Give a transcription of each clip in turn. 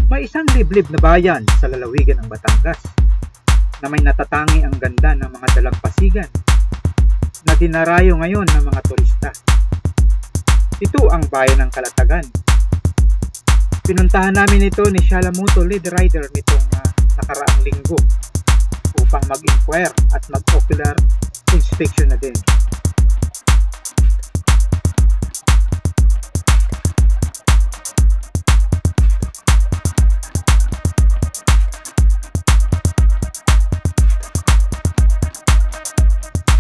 May isang liblib na bayan sa lalawigan ng Batangas na may natatangi ang ganda ng mga dalampasigan na dinarayo ngayon ng mga turista. Ito ang bayan ng Calatagan. Pinuntahan namin ito ni Shalamoto Lead Rider nitong nakaraang linggo upang mag-inquire at mag-ocular inspection na din.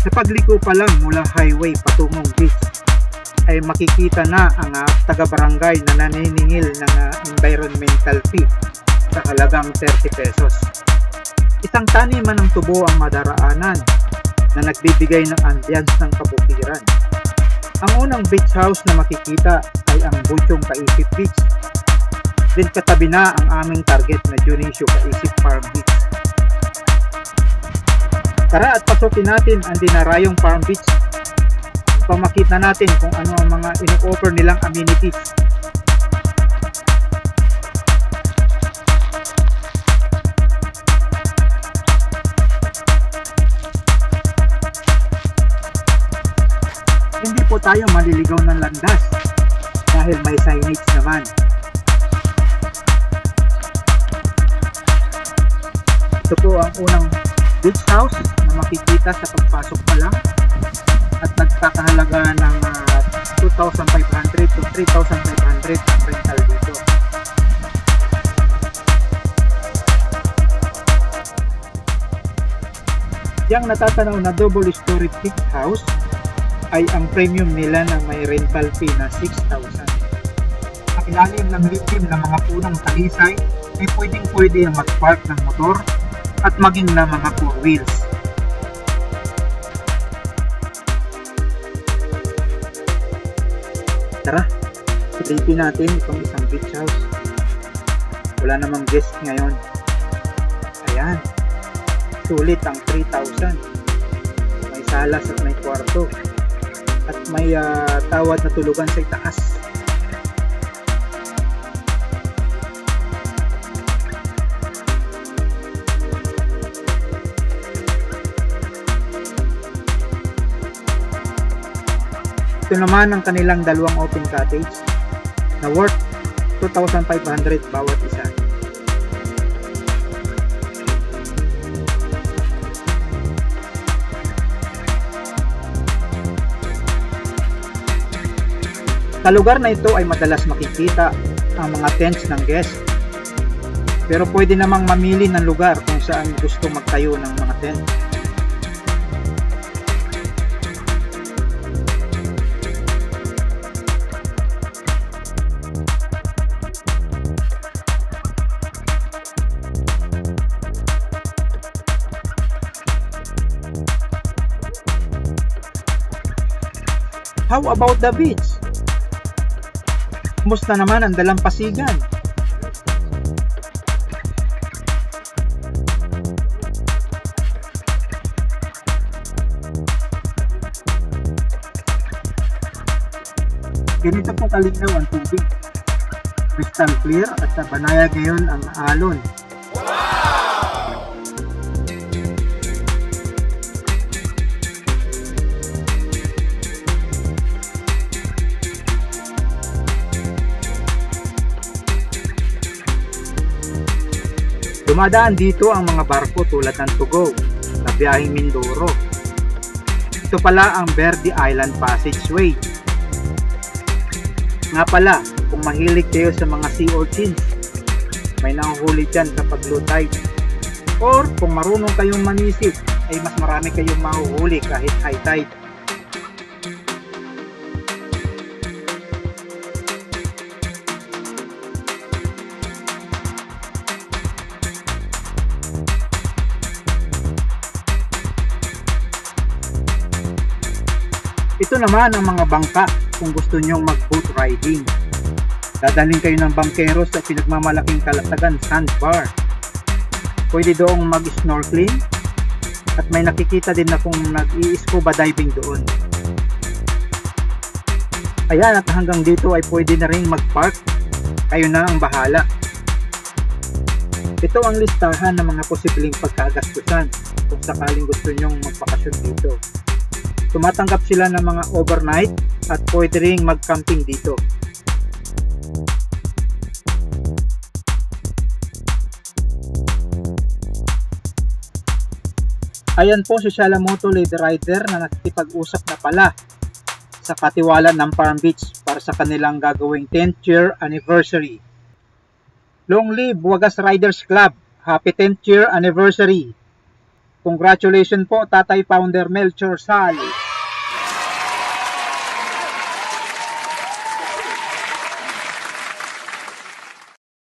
Sa pagliko pa lang mula highway patungong beach ay makikita na ang taga-barangay na naniningil ng environmental fee sa halagang 30 pesos. Isang taniman ng tubo ang madaraanan na nagbibigay ng ambience ng kabukiran. Ang unang beach house na makikita ay ang Butyong Kaisip Beach. Din katabi na ang aming target na Dionisio Kaisip Farm Beach. Tara at pasukin natin ang dinarayong Farm Beach upang makita natin kung ano ang mga ino-offer nilang amenities. Hindi po tayo maliligaw ng landas dahil may signage naman. Ito po ang unang beach house na makikita sa pagpasok pa lang at nagkakahalaga ng 2,500 to 3,500 ang rental dito. Yang natatanaw na double story beach house ay ang premium nila na may rental fee na 6,000. Sa ilalim ng lilim ng mga punong talisay ay pwedeng-pwede ang mag-park ng motor at maging na mga 4 wheels. Tara, silipin natin itong isang beach house. Wala namang guest ngayon. Ayan, sulit ang 3,000. May salas at may kwarto at may tawad na tulugan sa itaas. Ito naman ang kanilang dalawang open cottage na worth 2,500 bawat isa. Sa lugar na ito ay madalas makikita ang mga tents ng guest. Pero pwede namang mamili ng lugar kung saan gusto magtayo ng mga tent. How about the beach? Kumusta naman ang dalampasigan? Ganito po kalinaw ang tubig. Crystal clear at sa banayad ngayon ang alon. Dumadaan dito ang mga barko tulad ng Tugo na biyaheng Mindoro. Ito pala ang Verde Island Passageway. Nga pala, kung mahilig kayo sa mga sea urchins, may nahuhuli dyan kapag low tide. Or kung marunong kayong manisip, ay mas marami kayong mahuhuli kahit high tide. Ito naman ang mga bangka kung gusto nyong mag-boat riding. Dadalhin kayo ng bangkero sa pinagmamalaking Calatagan Sandbar. Pwede doong mag-snorkeling at may nakikita din na kung nag-i-scuba diving doon. Ayan, at hanggang dito ay pwede na rin mag-park. Kayo na ang bahala. Ito ang listahan ng mga posibleng pagkagastusan kung sakaling gusto nyong magpakasyon dito. Tumatanggap sila ng mga overnight at pwede ring mag-camping dito. Ayan po si Shalamoto Lady Rider na nakikipag-usap na pala sa katiwala ng Palm Beach para sa kanilang gagawing 10th year anniversary. Long live Wagas Riders Club! Happy 10th year anniversary! Congratulations po Tatay Founder Melchor Sal!